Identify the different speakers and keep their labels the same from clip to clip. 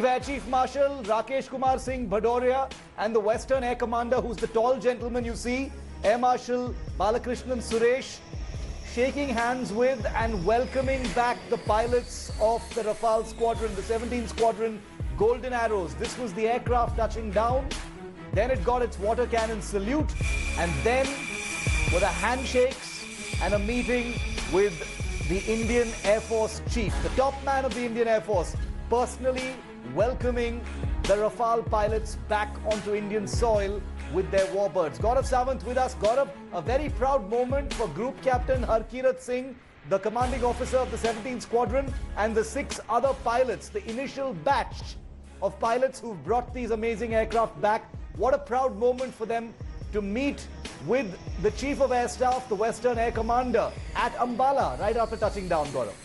Speaker 1: Chief Air Chief Marshal Rakesh Kumar Singh Bhadoria and the Western Air Commander, who's the tall gentleman you see, Air Marshal Balakrishnan Suresh, shaking hands with and welcoming back the pilots of the Rafale Squadron, the 17th Squadron Golden Arrows. This was the aircraft touching down. Then it got its water cannon salute, and then with a handshakes and a meeting with the Indian Air Force Chief, the top man of the Indian Air Force, personally welcoming the Rafale pilots back onto Indian soil with their warbirds. Gaurav Sawant with us. Gaurav, a very proud moment for Group Captain Harkirat Singh, the commanding officer of the 17th Squadron, and the 6 other pilots, the initial batch of pilots who brought these amazing aircraft back. What a proud moment for them to meet with the Chief of Air Staff, the Western Air Commander, at Ambala right after touching down, Gaurav.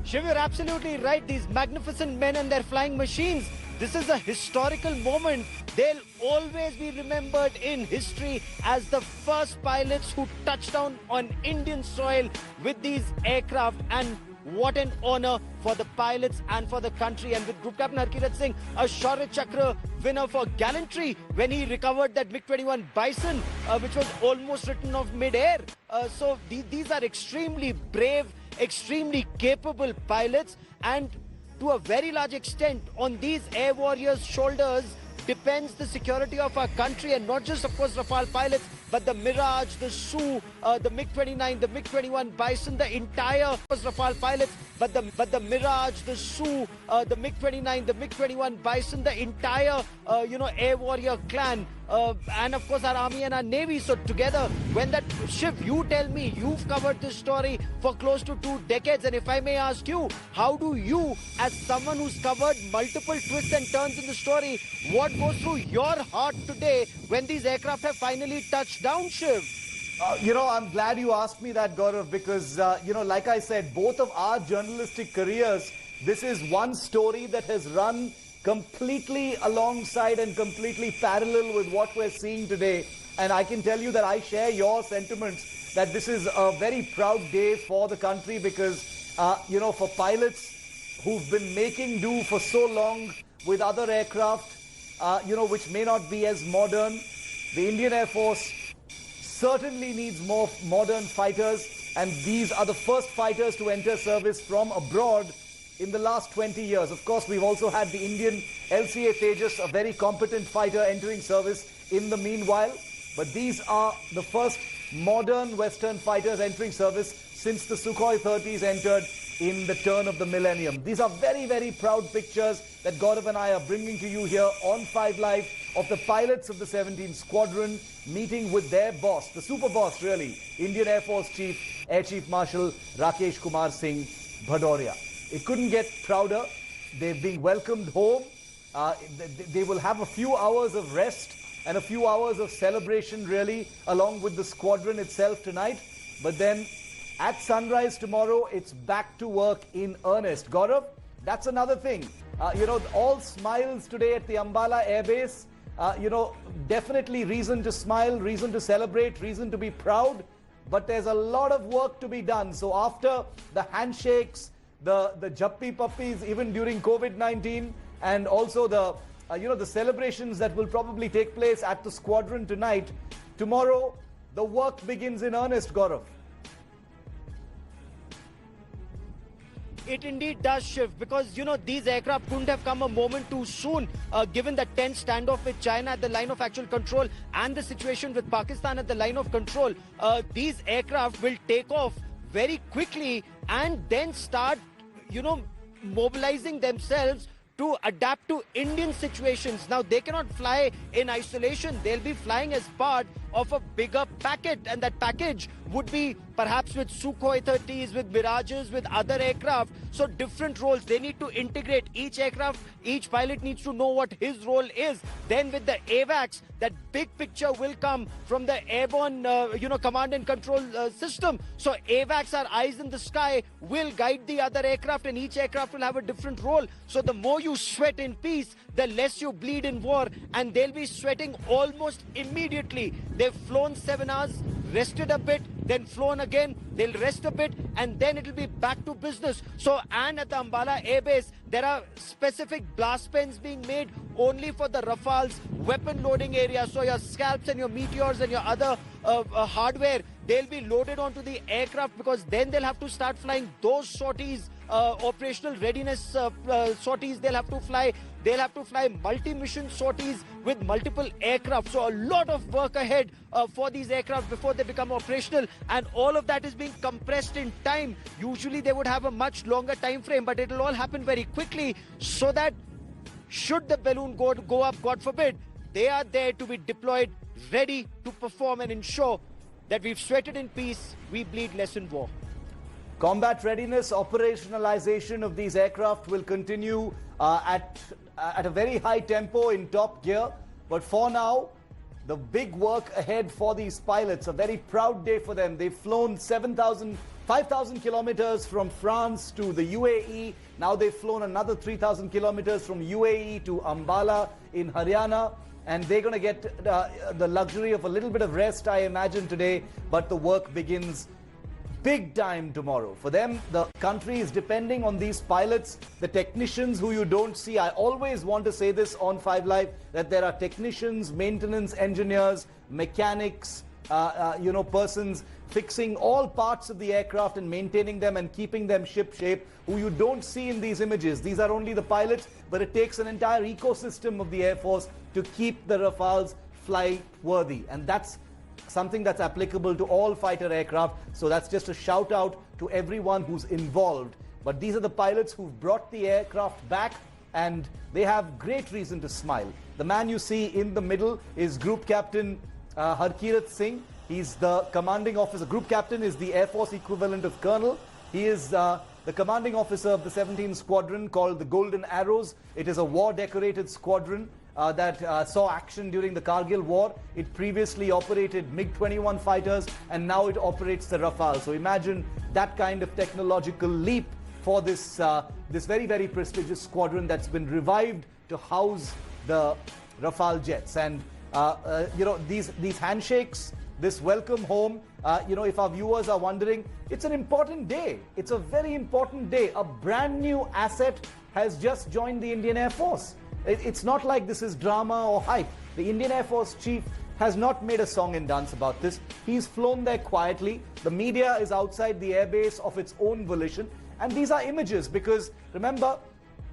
Speaker 2: Shiv, you're absolutely right. These magnificent men and their flying machines. This is a historical moment. They'll always be remembered in history as the first pilots who touched down on Indian soil with these aircraft. And what an honor for the pilots and for the country. And with Group Captain Harkirat Singh, a Shaurya Chakra winner for gallantry when he recovered that MiG-21 Bison, which was almost written off mid-air. So these are extremely brave, extremely capable pilots, and to a very large extent on these air warriors' shoulders depends the security of our country, and not just, of course, Rafale pilots, but the Mirage, the Su, the MiG-29, the MiG-21 Bison, the entire Rafale pilots, but the Mirage, the Su, the MiG-29, the MiG-21 Bison, the entire air warrior clan, and of course our army and our navy. So together, when that Shiv, you tell me, you've covered this story for close to 2 decades, and if I may ask you, how do you, as someone who's covered multiple twists and turns in the story, what goes through your heart today when these aircraft have finally touched down, Shiv?
Speaker 1: I'm glad you asked me that, Gaurav, because, like I said, both of our journalistic careers, this is one story that has run completely alongside and completely parallel with what we're seeing today. And I can tell you that I share your sentiments that this is a very proud day for the country because, for pilots who've been making do for so long with other aircraft, which may not be as modern, the Indian Air Force certainly needs more modern fighters, and these are the first fighters to enter service from abroad in the last 20 years. Of course, we've also had the Indian LCA Tejas, a very competent fighter, entering service in the meanwhile. But these are the first modern Western fighters entering service since the Sukhoi 30s entered in the turn of the millennium. These are very, very proud pictures that Gaurav and I are bringing to you here on 5 Live of the pilots of the 17th Squadron meeting with their boss, the super boss really, Indian Air Force Chief, Air Chief Marshal Rakesh Kumar Singh Bhadoria. It couldn't get prouder. They've been welcomed home. They will have a few hours of rest and a few hours of celebration really, along with the squadron itself tonight. But then at sunrise tomorrow, it's back to work in earnest. Gaurav, that's another thing. All smiles today at the Ambala Air Base. Definitely reason to smile, reason to celebrate, reason to be proud. But there's a lot of work to be done. So after the handshakes, the Jappi Puppies, even during COVID-19, and also the celebrations that will probably take place at the squadron tonight, tomorrow, the work begins in earnest, Gaurav.
Speaker 2: It indeed does, Shiv, because, these aircraft couldn't have come a moment too soon, given the tense standoff with China at the line of actual control and the situation with Pakistan at the line of control. These aircraft will take off very quickly and then start, mobilizing themselves to adapt to Indian situations. Now, they cannot fly in isolation. They'll be flying as part of a bigger packet, and that package would be perhaps with Sukhoi 30s, with Mirages, with other aircraft. So different roles. They need to integrate each aircraft. Each pilot needs to know what his role is. Then with the AWACS, that big picture will come from the airborne, command and control system. So AWACS, our eyes in the sky, will guide the other aircraft, and each aircraft will have a different role. So the more you sweat in peace, the less you bleed in war, and they'll be sweating almost immediately. They've flown 7 hours, rested a bit, then flown again. They'll rest a bit, and then it'll be back to business. So, and at the Ambala Air Base, there are specific blast pens being made only for the Rafale's weapon loading area. So your scalps and your meteors and your other hardware, they'll be loaded onto the aircraft, because then they'll have to start flying those sorties, operational readiness sorties. They'll have to fly multi-mission sorties with multiple aircraft. So a lot of work ahead for these aircraft before they become operational, and all of that is being compressed in time. Usually they would have a much longer time frame, but it'll all happen very quickly, so that should the balloon go up, God forbid, they are there to be deployed, ready to perform and ensure that we've sweated in peace, we bleed less in war.
Speaker 1: Combat readiness, operationalization of these aircraft will continue at a very high tempo in top gear. But for now, the big work ahead for these pilots, a very proud day for them. They've flown 5,000 kilometers from France to the UAE. Now they've flown another 3,000 kilometers from UAE to Ambala in Haryana. And they're going to get the luxury of a little bit of rest, I imagine, today. But the work begins big time tomorrow. For them, the country is depending on these pilots, the technicians who you don't see. I always want to say this on 5 Live, that there are technicians, maintenance engineers, mechanics, persons fixing all parts of the aircraft and maintaining them and keeping them ship shape, who you don't see in these images. These are only the pilots, but it takes an entire ecosystem of the Air Force to keep the Rafales fly worthy. And that's something that's applicable to all fighter aircraft. So that's just a shout out to everyone who's involved. But these are the pilots who've brought the aircraft back, and they have great reason to smile. The man you see in the middle is Group Captain Harkirat Singh. He's the commanding officer. Group Captain is the Air Force equivalent of Colonel. He is the commanding officer of the 17th Squadron, called the Golden Arrows. It is a war-decorated squadron that saw action during the Kargil War. It previously operated MiG-21 fighters, and now it operates the Rafale. So imagine that kind of technological leap for this very, very prestigious squadron that's been revived to house the Rafale jets. And these handshakes, this welcome home, if our viewers are wondering, it's an important day. It's a very important day. A brand new asset has just joined the Indian Air Force. It's not like this is drama or hype. The Indian Air Force chief has not made a song and dance about this. He's flown there quietly. The media is outside the airbase of its own volition. And these are images, because remember,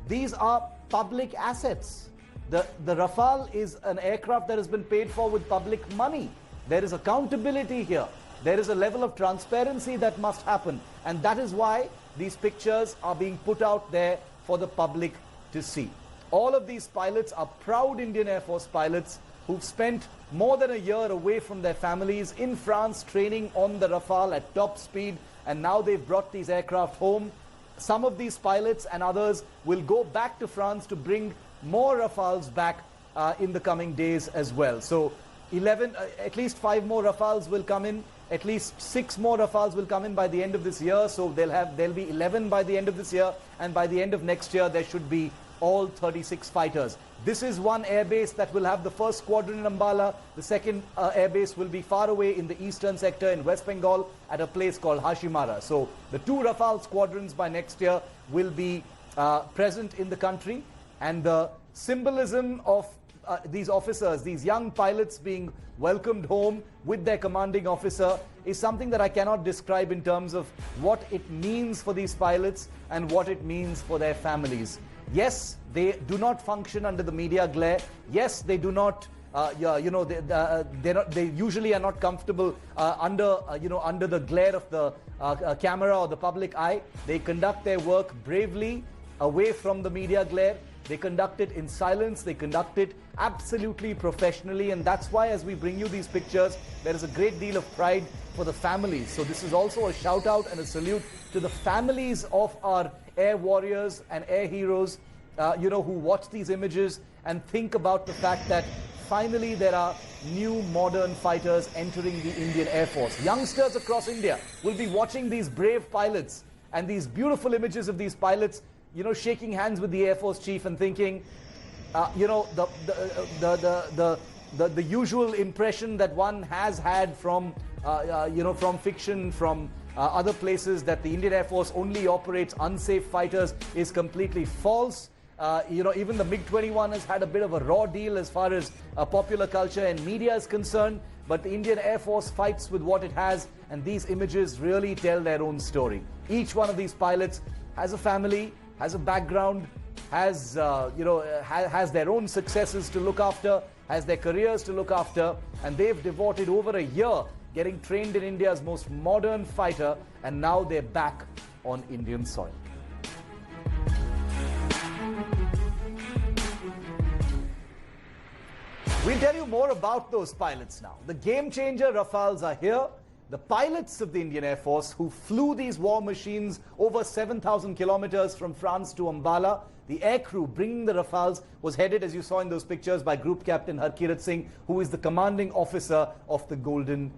Speaker 1: these are public assets. The Rafale is an aircraft that has been paid for with public money. There is accountability here. There is a level of transparency that must happen. And that is why these pictures are being put out there for the public to see. All of these pilots are proud Indian Air Force pilots who've spent more than a year away from their families in France training on the Rafale at top speed, and now they've brought these aircraft home. Some of these pilots and others will go back to France to bring more Rafales back in the coming days as well. So at least 5 more Rafales will come in. At least 6 more Rafales will come in by the end of this year. So there'll be 11 by the end of this year, and by the end of next year there should be all 36 fighters. This is one airbase that will have the first squadron in Ambala. The second airbase will be far away in the eastern sector in West Bengal at a place called Hashimara. So the 2 Rafale squadrons by next year will be present in the country. And the symbolism of these officers, these young pilots being welcomed home with their commanding officer, is something that I cannot describe in terms of what it means for these pilots and what it means for their families. Yes, they do not function under the media glare. Yes, they do not, they usually are not comfortable under the glare of the camera or the public eye. They conduct their work bravely away from the media glare. They conduct it in silence. They conduct it absolutely professionally. And that's why, as we bring you these pictures, there is a great deal of pride for the families. So this is also a shout out and a salute to the families of our air warriors and air heroes, who watch these images and think about the fact that finally there are new modern fighters entering the Indian Air Force. Youngsters across India will be watching these brave pilots and these beautiful images of these pilots, shaking hands with the Air Force chief and thinking, the the usual impression that one has had from from fiction, from other places, that the Indian Air Force only operates unsafe fighters is completely false. Even the MiG-21 has had a bit of a raw deal as far as popular culture and media is concerned, but the Indian Air Force fights with what it has, and these images really tell their own story. Each one of these pilots has a family, has a background, has has their own successes to look after, has their careers to look after, and they've devoted over a year getting trained in India's most modern fighter, and now they're back on Indian soil. We'll tell you more about those pilots now. The game-changer Rafales are here. The pilots of the Indian Air Force who flew these war machines over 7,000 kilometers from France to Ambala. The aircrew bringing the Rafales was headed, as you saw in those pictures, by Group Captain Harkirat Singh, who is the commanding officer of the Golden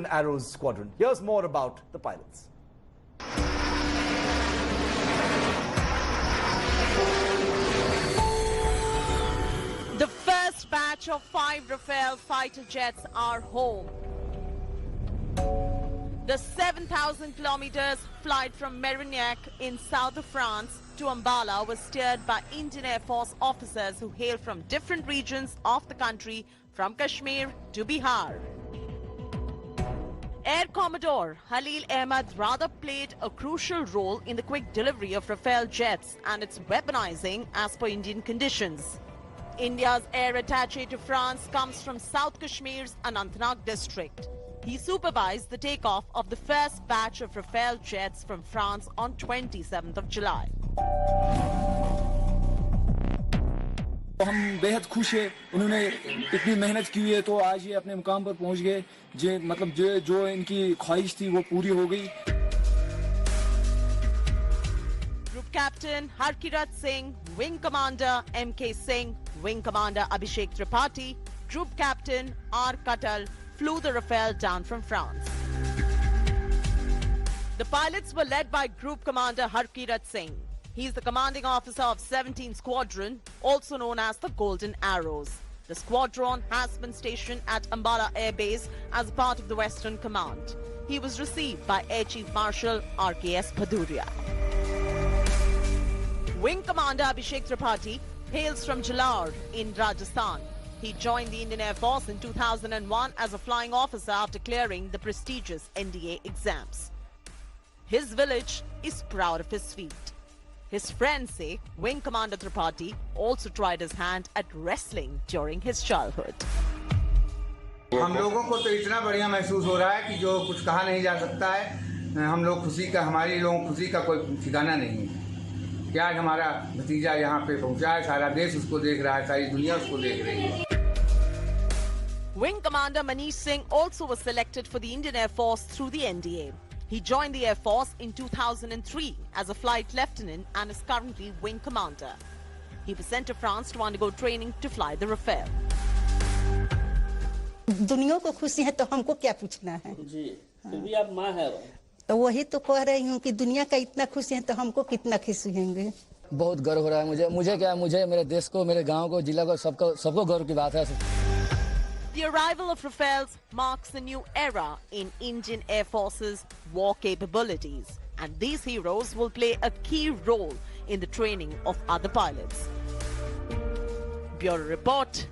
Speaker 1: Arrows Squadron. Here's more about the pilots.
Speaker 3: The first batch of 5 Rafale fighter jets are home. The 7,000 kilometers flight from Mérignac in south of France to Ambala was steered by Indian Air Force officers who hail from different regions of the country, from Kashmir to Bihar. Air Commodore Halil Ahmed rather played a crucial role in the quick delivery of Rafale jets and its weaponizing as per Indian conditions. India's air attaché to France comes from South Kashmir's Anantnag district. He supervised the takeoff of the first batch of Rafale jets from France on 27th of July.
Speaker 4: हम बेहद खुश हैं उन्होंने इतनी मेहनत की है तो आज ये अपने मुकाम पर पहुंच गए जो इनकी ख्वाहिश थी वो पूरी हो गई.
Speaker 3: Group Captain Harkirat Singh, Wing Commander M.K. Singh, Wing Commander Abhishek Tripathi, Group Captain R. Katal flew the Rafale down from France. The pilots were led by Group Commander Harkirat Singh. He is the commanding officer of 17th Squadron, also known as the Golden Arrows. The squadron has been stationed at Ambala Air Base as part of the Western Command. He was received by Air Chief Marshal R.K.S. Bhaduria. Wing Commander Abhishek Tripathi hails from Jalore in Rajasthan. He joined the Indian Air Force in 2001 as a flying officer after clearing the prestigious NDA exams. His village is proud of his feat. His friends say Wing Commander Tripathi also tried his hand at wrestling during his childhood.
Speaker 5: हम लोगों को तो इतना बढ़िया महसूस हो रहा है कि जो कुछ कहा नहीं जा सकता है. हम लोग खुशी का, हमारी लोगों खुशी का कोई ठिकाना नहीं है कि आज हमारा भतीजा यहाँ पे पहुँचा है. सारा देश उसको देख रहा है, सारी दुनिया उसको देख रही है.
Speaker 3: Wing Commander Manish Singh also was selected for the Indian Air Force through the NDA. He joined the Air Force in 2003 as a flight lieutenant and is currently Wing Commander. He was sent to France to undergo training to fly the Rafale.
Speaker 6: दुनिया को खुशी है तो हमको क्या पूछना है
Speaker 7: जी. फिर भी आप माँ है
Speaker 6: तो वही तो कह रही हूँ कि दुनिया का इतना खुशी है तो हमको कितना खुशी होंगे.
Speaker 8: बहुत गर्व हो रहा है मुझे मेरे देश को, मेरे गांव को, जिला को, सबको गर्व की बात है.
Speaker 3: The arrival of Rafales marks a new era in Indian Air Force's war capabilities, and these heroes will play a key role in the training of other pilots. Bureau Report.